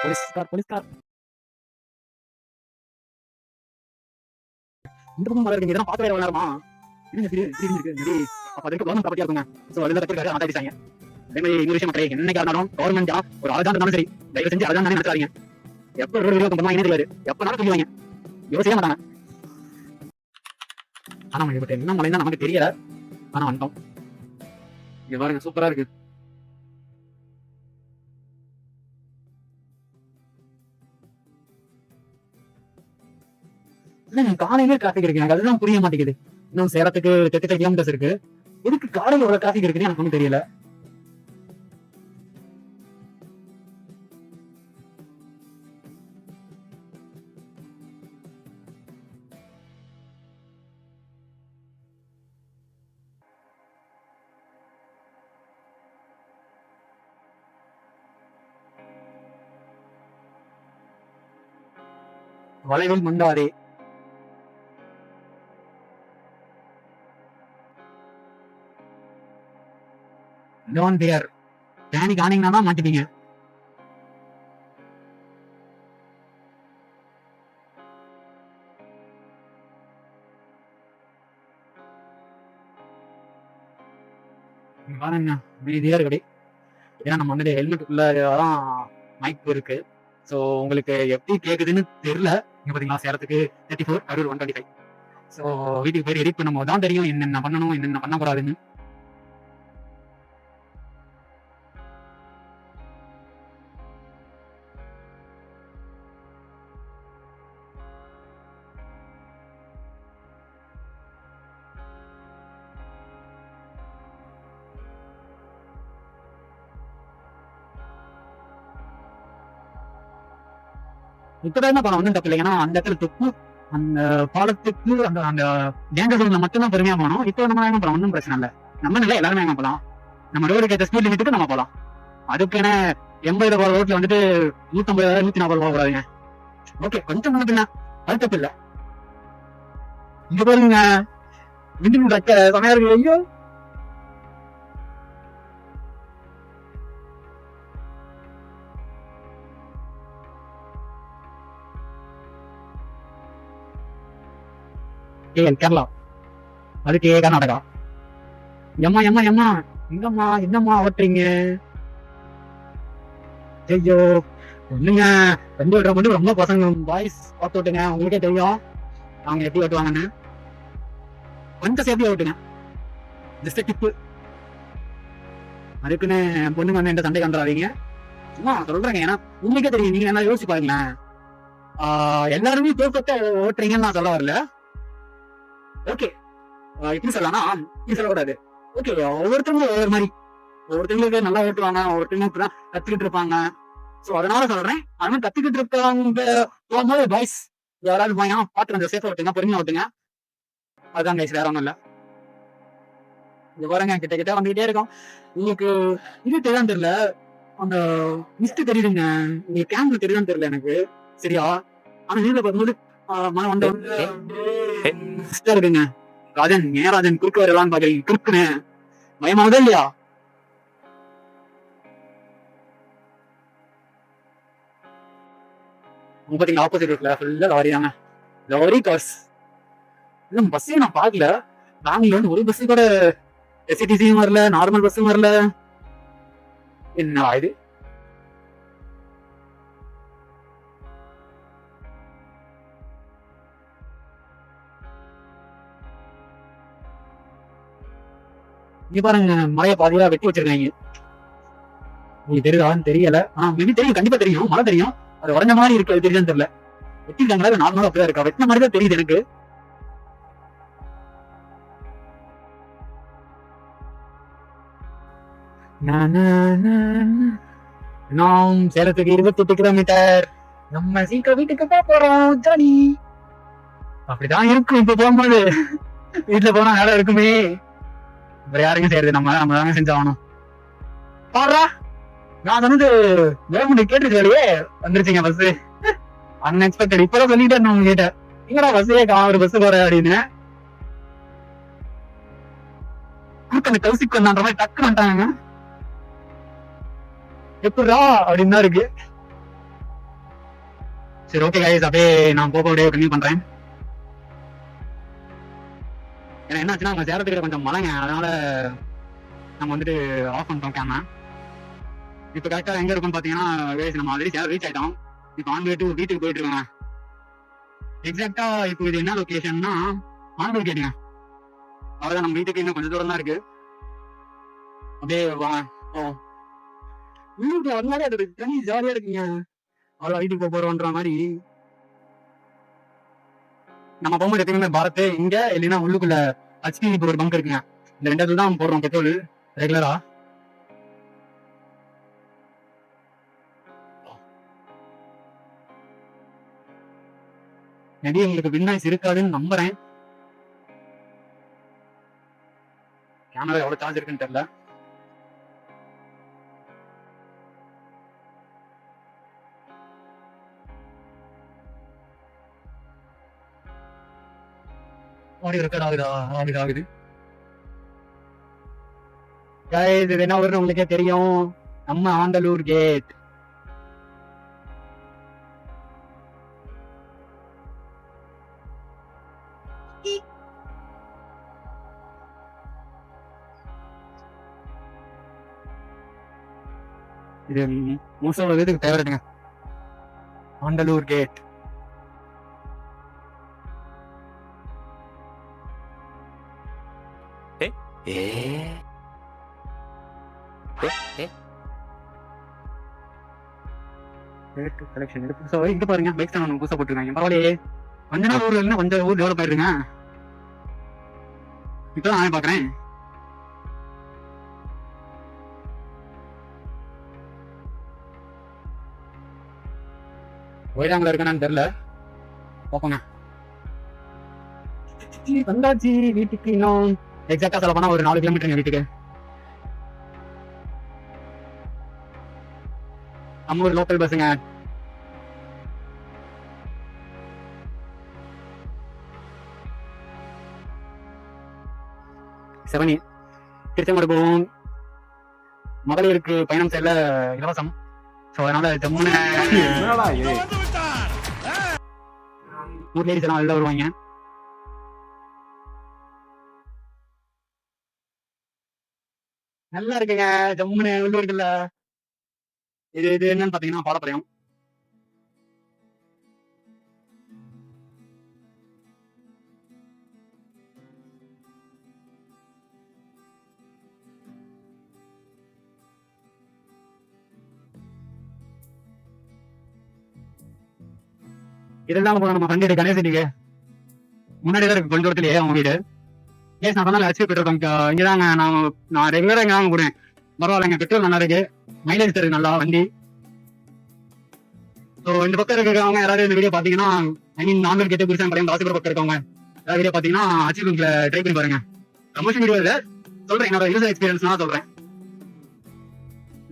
Police car. இந்த பக்கம் மழை இருக்கு. இதெல்லாம் பார்த்து வேற நேரமா என்ன இருக்கு. அப்ப அதுக்கு கவர்மெண்ட் ப்ராப்பர்ட்டியா இருக்குங்க. சோ அதுல கட்டிருக்காரு அந்த அடிச்சாங்க. அதே மாதிரி இன்னொரு விஷயம் மட்டும் என்னைக்கா இருந்தாலும் கவர்மெண்ட் ஒரு அழகா இருந்தாலும் சரி தயவு செஞ்சு அழகா தானே நடத்தாதீங்க. எப்ப ரோடு விரோதம் பண்ணுவாங்க என்ன தெரியாது. எப்பனாலும் சொல்லுவாங்க. இவ்வளவு செய்ய மாட்டாங்க. ஆனா இப்ப என்ன மழைன்னா நமக்கு தெரியல. ஆனா வந்துட்டோம். இங்க பாருங்க சூப்பரா இருக்கு. காலையிலே டிராபிக் இருக்கு. எனக்கு அதுதான் புரிய மாட்டேங்குது. இன்னும் சேலத்துக்கு 38 கிலோமீட்டர்ஸ் இருக்கு. எதுக்கு காலையில இவ்வளவு டிராபிக் இருக்குன்னு எனக்கு ஒன்றும் தெரியல. வளைவில் முண்டாதே. Don't dear. பேனிக் ஆனீங்கன்னா தான் மாட்டிப்பீங்க. பாருங்க அமைதியா இருக்கடி. ஏன்னா நம்ம வந்து ஹெல்மெட்டுக்குள்ளதான் மைக் இருக்கு. ஸோ உங்களுக்கு எப்படி கேக்குதுன்னு தெரியல. இங்க பாத்தீங்களா சேலத்துக்கு 34 அரூர் 125. ஸோ வீட்டுக்கு போய் எடிட் பண்ணும்போது தான் தெரியும் என்னென்ன பண்ணணும் என்னென்ன பண்ணக்கூடாதுன்னு. இப்பதான் படம் வந்து தப்பு இல்லைங்கன்னா அந்த இடத்துல துப்பு அந்த பாலத்துக்கு அந்த அந்த டேஞ்சர் ஜோன்ல மட்டும்தான் பெருமையா போனோம். இப்போ நம்ம வேகம் போலாம், ஒன்றும் பிரச்சனை இல்லை. நம்ம இல்லை எல்லாருமே வேகம் போலாம். நம்ம ரோடுக்கு ஏற்ற ஸ்பீட் லிமிட்டுக்கு நம்ம போலாம். அதுக்கான 80 போற ரோட்ல வந்துட்டு 150 140 போகக்கூடாதுங்க. ஓகே கொஞ்சம் முன்ன அது தப்பு இல்லை. இங்க பாருங்க விண்டு வைக்க சமையா இருக்கு. ஐயோ கேரளா அதுக்கு கர்நாடகா. எம்மா எம்மா எம்மா எங்கம்மா என்னம்மா ஓட்டுறீங்க? ஐயோ ஒண்ணுங்க ரெண்டு ஓட்டுற மட்டும் ரொம்ப பசங்க பாய்ஸ் பார்த்து ஓட்டுங்க. உங்களுக்கே தெரியும் அவங்க எப்படி ஓட்டுவாங்கன்னு. கொஞ்சம் சேஃப்டியா ஓட்டுங்க. Just tip. அதுக்குன்னு பொண்ணுங்க வந்து எந்த சண்டை கண்டாதீங்க. சும்மா சொல்றேங்க. ஏன்னா உங்களுக்கே தெரியும். நீங்க என்ன யோசிச்சு பாருங்களேன். எல்லாருமே பெர்ஃபெக்ட்டா ஓட்டுறீங்கன்னு நான் சொல்ல வரல. ஓகே இப்படி சொல்லலாம் இப்படி சொல்லக்கூடாது. ஓகே ஒவ்வொருத்தவங்களும் ஒவ்வொரு மாதிரி. ஒவ்வொருத்தவங்களுக்கு நல்லா ஓட்டுவாங்க, ஒவ்வொருத்தவங்க கத்துக்கிட்டு இருப்பாங்க. சோ அதனால சொல்றேன். அது கத்துக்கிட்டு இருக்காங்க போகும்போது பாய்ஸ் யாராவது போய் பாத்து கொஞ்சம் சேஃபா ஓட்டுங்க, பொறுமையா ஓட்டுங்க. அதுதான் கைஸ், வேற ஒன்றும் இல்லை. இது பாருங்க கிட்ட கிட்ட வந்துகிட்டே இருக்கும். உங்களுக்கு இது தெரியான்னு தெரியல, அந்த மிஸ்ட் தெரியுதுங்க. உங்களுக்கு கேம்ல தெரியுதான்னு தெரியல எனக்கு சரியா. ஆனா நீங்க பார்க்கும்போது மழை வந்த இருக்குங்க. ராஜன் ஏன் ராஜன் குறுக்கு வரலான்னு பாக்குறீங்க? குறுக்குன்னு பயமாவதா இல்லையா? பாத்தீங்க ஆப்போசிட் ரோட்ல ஃபுல்லா லாரி தாங்க. Lorry cars. இன்னும் பஸ்ஸே நான் பாக்கல. பெங்களூர்ல வந்து ஒரு பஸ் கூட எஸ்சிடிசியும் வரல, நார்மல் பஸ்ஸும் வரல. என்ன இது? இங்க பாருங்க மழைய பாதியா வெட்டி வச்சிருக்காங்க. உங்களுக்கு தெரியுதான்னு தெரியல. ஆனா மேபி தெரியும், கண்டிப்பா தெரியும். மழை தெரியும். அது உடஞ்ச மாதிரி இருக்கு, அது தெரியுதான்னு தெரியல. வெட்டிருக்காங்களா நார்மலா அப்படிதான் இருக்கா? வெட்டின மாதிரி தான் தெரியுது எனக்கு. நாம் சேலத்துக்கு 28 கிலோமீட்டர். நம்ம சீக்கிரம் வீட்டுக்கு போறோம் ஜானி. அப்படிதான் இருக்கும் இப்ப போகும்போது. வீட்டுல போனா வேலை இருக்குமே. வேற யாருக்கும் செய்யறது, நம்ம தாங்க செஞ்சாகணும். பாடுறா நான் வந்து கவர்மெண்ட் கேட்டு வேலையே வந்துருச்சுங்க பஸ். அன்எக்ஸ்பெக்டட். இப்பதான் சொல்லிட்டே நான் உங்க கிட்ட எங்கடா பஸ்ஸே ஒரு பஸ் போற அப்படின்னு. அந்த கௌசிக் வந்தான்ற மாதிரி டக்கு வந்துட்டாங்க. எப்படா அப்படின்னு தான் இருக்கு. சரி ஓகே கைஸ், அப்படியே நான் போக அப்படியே கன்டினியூ பண்றேன். ஏன்னா என்னாச்சுன்னா நம்ம சேலத்துக்கு கொஞ்சம் மழைங்க, அதனால நம்ம வந்துட்டு ஆஃப் பண்ணிட்டோம் கேமரா. இப்போ கரெக்டாக எங்க இருக்கும்னு பார்த்தீங்கன்னா guys, நம்ம ஆல்ரெடி சேலம் ரீச் ஆயிட்டோம். இப்போ ஆன் வே டு வீட்டுக்கு போயிட்டு இருக்கோங்க. எக்ஸாக்டா இப்போ இது என்ன லொகேஷன்னா ஆனூர் கேட்டுங்க. அவ்வளோதான், நம்ம வீட்டுக்கு இன்னும் கொஞ்சம் தூரம் தான் இருக்கு. அப்படியே வாங்க. வீட்டுக்கு வந்தாலே அது தனி ஜாலியா இருக்குங்க. அவ்வளோ வீட்டுக்கு போறோன்ற மாதிரி. நம்ம போகும்போது எப்பயுமே பாரத் இங்க இல்லைன்னா உள்ளுக்குள்ள ஹச்பி இப்போ ஒரு பங்க் இருக்குங்க. இந்த 2 இடத்துல தான் போடுறோம் பெட்ரோல் ரெகுலரா. மேபி உங்களுக்கு வின்னாய்ஸ் இருக்காதுன்னு நம்புறேன். கேமரா எவ்வளவு சார்ஜ் இருக்குன்னு தெரியல. ஆடியோ ரெக்கார்ட் ஆகுதா? ஆகுது. இது என்ன வரும்னு உங்களுக்கே தெரியும், நம்ம ஆண்டலூர் கேட். இது மோஸ்ட் இதுக்கு ஃபேவரட்டுங்க, ஆண்டலூர் கேட். இங்க பாருங்க, பைக் ஸ்டாண்ட் புதுசா போட்டுருக்காங்க. பரவாயில்லையே, வஞ்சனாவூர்ல இருந்து கொஞ்சம் ஊர் டெவலப் ஆயிருங்க. இப்பதான் நான் பாக்குறேன். ஒயிலாங்கல இருக்கானு தெரியல, பாப்போங்க. வந்தாச்சு வீட்டுக்கு. இன்னும் எக்ஸாக்டா சொல்ல போனா ஒரு 4 கிலோமீட்டர் வீட்டுக்கு. நம்ம ஒரு லோக்கல் பஸ்ஸுங்க. செவனி திருச்செங்கோடு போவோம். மகளிருக்கு பயணம் செல்ல இலவசம். சோ அதனால ஜம்முன்னு ஊர் லேடிஸ் எல்லாம் வெளில வருவாங்க. நல்லா இருக்குங்க, ஜம்முன்னு உள்ளூருக்குள்ள. இது என்னன்னு பாத்தீங்கன்னா பாலப்பாளையம். இதெல்லாம் போன நம்ம ஃப்ரெண்ட் கணேஷ் வீட்டுக்கு முன்னாடி தான் இருக்கு, கொஞ்சம் தூரத்திலேயே அவங்க வீடு. ஏன் நான் சொன்னால ஹெச்பி பெட்ரோல் பங்க் இங்கதாங்க. நான் ரெகுலரா இங்க தாங்க போடுவேன். பரவாயில்லைங்க, பெட்ரோல் நல்லா இருக்கு, மைலேஜ் தருக்கு நல்லா வண்டி. ஸோ இந்த பக்கம் இருக்கிறவங்க யாராவது இந்த வீடியோ பாத்தீங்கன்னா, ஐ மீன் நாங்கள் கேட்டு புரிசான் படம் ராசிபுரம் பக்கம் இருக்கவங்க ஏதாவது வீடியோ பாத்தீங்கன்னா ஹெச்பி பங்க்ல ட்ரை பண்ணி பாருங்க. ப்ரமோஷன் வீடியோ இல்லை, சொல்றேன் என்னோட யூசர் எக்ஸ்பீரியன்ஸ் தான் சொல்றேன்.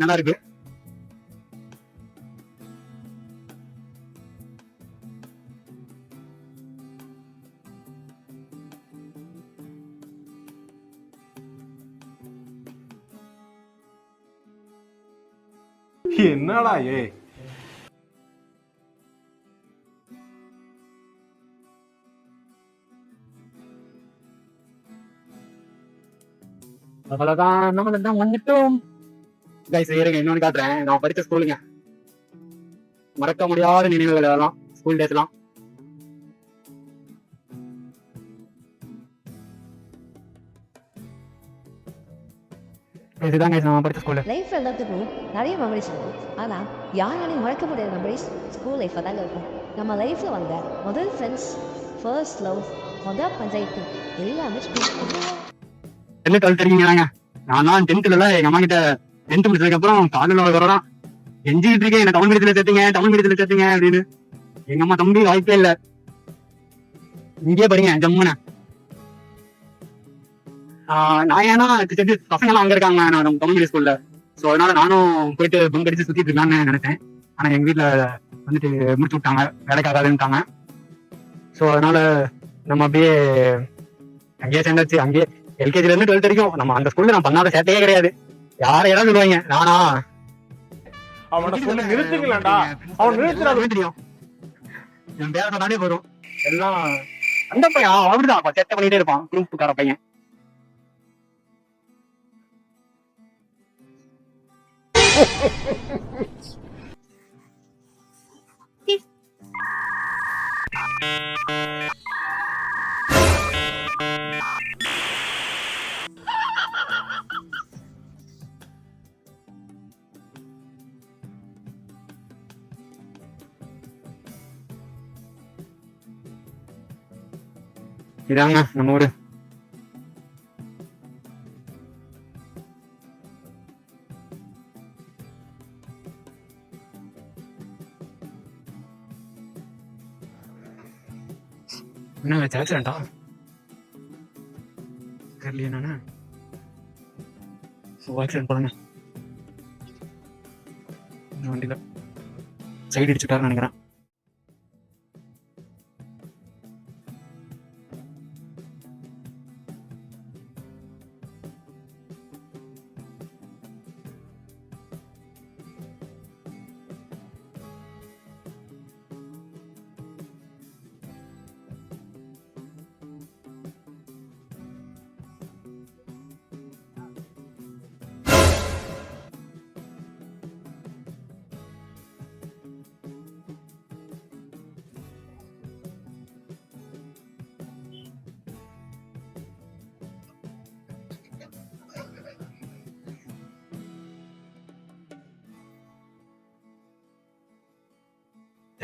நல்லா இருக்கு. என்னடா அவ்வளவுதான், நம்ம தான் வந்துட்டோம். கைஸ் இருங்க, இன்னொன்னு காட்டுறேன். நான் படிச்ச ஸ்கூலுங்க, மறக்க முடியாத நினைவுகள் அதெல்லாம், ஸ்கூல் டேஸ் எல்லாம். இதுதான் கைஸ் நான் படிச்ச ஸ்கூல். லைஃப் எல்லாத்துக்கும் நிறைய மெமரிஸ் இருக்கும், ஆனால் யாராலையும் மறக்க முடியாத மெமரிஸ் ஸ்கூல் லைஃப்பில் தாங்க இருக்கும். நம்ம லைஃப்பில் வந்த முதல் ஃப்ரெண்ட்ஸ், ஃபர்ஸ்ட் லவ், முதல் பஞ்சாயத்து எல்லாமே ஸ்கூல். என்ன 12th தெரியுங்கிறாங்க. நான் 10th எங்க அம்மா கிட்ட 10th முடிச்சதுக்கு அப்புறம் காலையில் வரதான் எஞ்சிக்கிட்டு இருக்கேன், என்ன தமிழ் மீடியத்துல சேர்த்தீங்க அப்படின்னு. எங்க அம்மா தம்பி வாய்ப்பே இல்லை, இங்கே படிங்க ஜம்முன்னு. நான் ஏன்னா பசங்க எல்லாம் அங்க இருக்காங்க, நான் தமிழ் மீடியம் ஸ்கூல்ல. சோ அதனால நானும் போயிட்டு பங்க் அடிச்சு சுத்திட்டு இருக்கலாம்னு நினைச்சேன். ஆனா எங்க வீட்டுல வந்துட்டு முடிச்சு விட்டாங்க, வேலைக்காகாதுன்னுட்டாங்க. சோ அதனால நம்ம அப்படியே அங்கேயே சேர்ந்தாச்சு. அங்கேயே எல்கேஜில இருந்து 12th வரைக்கும் நம்ம அந்த ஸ்கூல்ல நான் பண்ணாத சேட்டையே கிடையாது. யாரையெல்லாம் சொல்லுவாங்க, நானா அவனை சொல்லி நிறுத்துங்களேன்டா, அவன் நிறுத்துறாது தெரியும். என் பேரை தானே வரும் எல்லாம். அந்த பையன் அப்படிதான் செட்டை பண்ணிட்டே இருப்பான், குரூப்புக்கார பையன். இதாங்க நம்ம ஊரு. என்ன ஆக்சிடென்டா தெரியலையே நானு. ஆக்சிடென்ட் பண்ணுங்க வண்டியில சைடு அடிச்சுட்டாருன்னு நினைக்கிறேன்.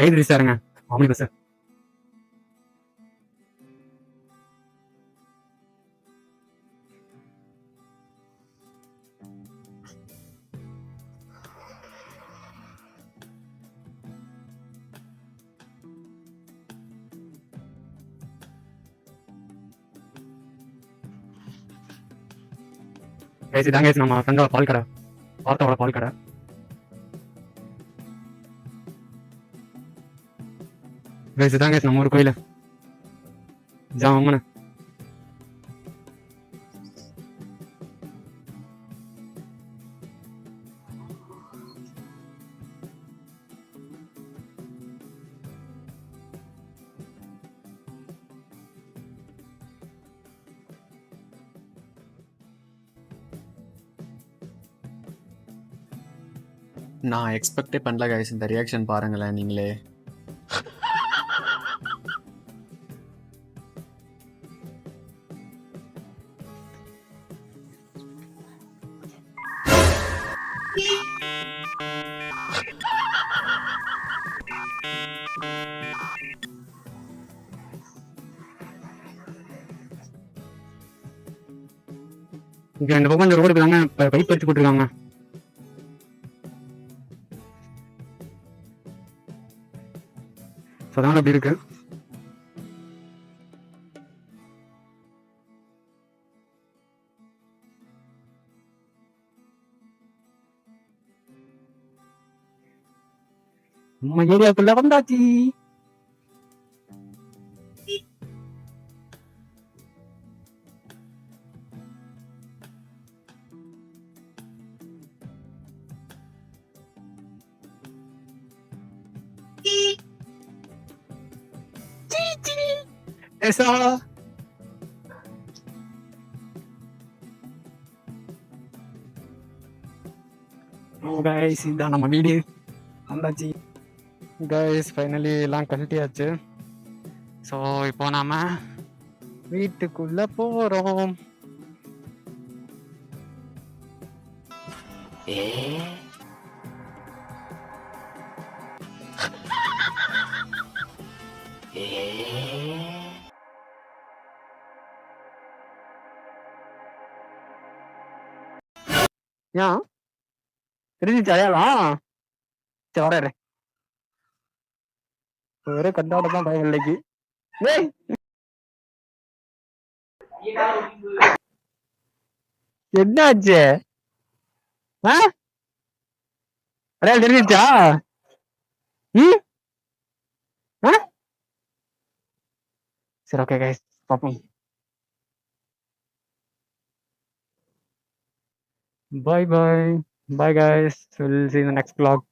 சைடு சாருங்க மாமி பஸ். இதாங்க நம்ம ஃப்ரெண்டோட பால் கடை, பார்த்தோட பால் கடை. இதாங்க நம்ம ஒரு கோயில ஜாமன. நான் எக்ஸ்பெக்டே பண்ணல கைஸ், இந்த ரியாக்ஷன் பாருங்களேன் நீங்களே. இங்க இந்த பக்கம் இந்த ரோடு தாங்க பைப் வச்சு போட்டுருக்காங்க. அதனால அப்படி இருக்கு. நம்ம ஏரியாக்குள்ள வந்தாச்சு. Esa. கைஸ் இதான் நம்ம வீடு வந்தாச்சு. கைஸ் ஃபைனலி எல்லாம் கழட்டியாச்சு. ஸோ இப்போ நாம வீட்டுக்குள்ள போறோம். ஏன் தெரிஞ்சிச்சு அடையாளம்? சரி வர ஒரே கண்டாட தான் பயம் இல்லைக்கு. என்னாச்சு? அடையாளம் தெரிஞ்சிச்சா? சரி ஓகே கைஸ் பார்ப்போம். Bye bye. Bye guys. We'll see you in the next vlog.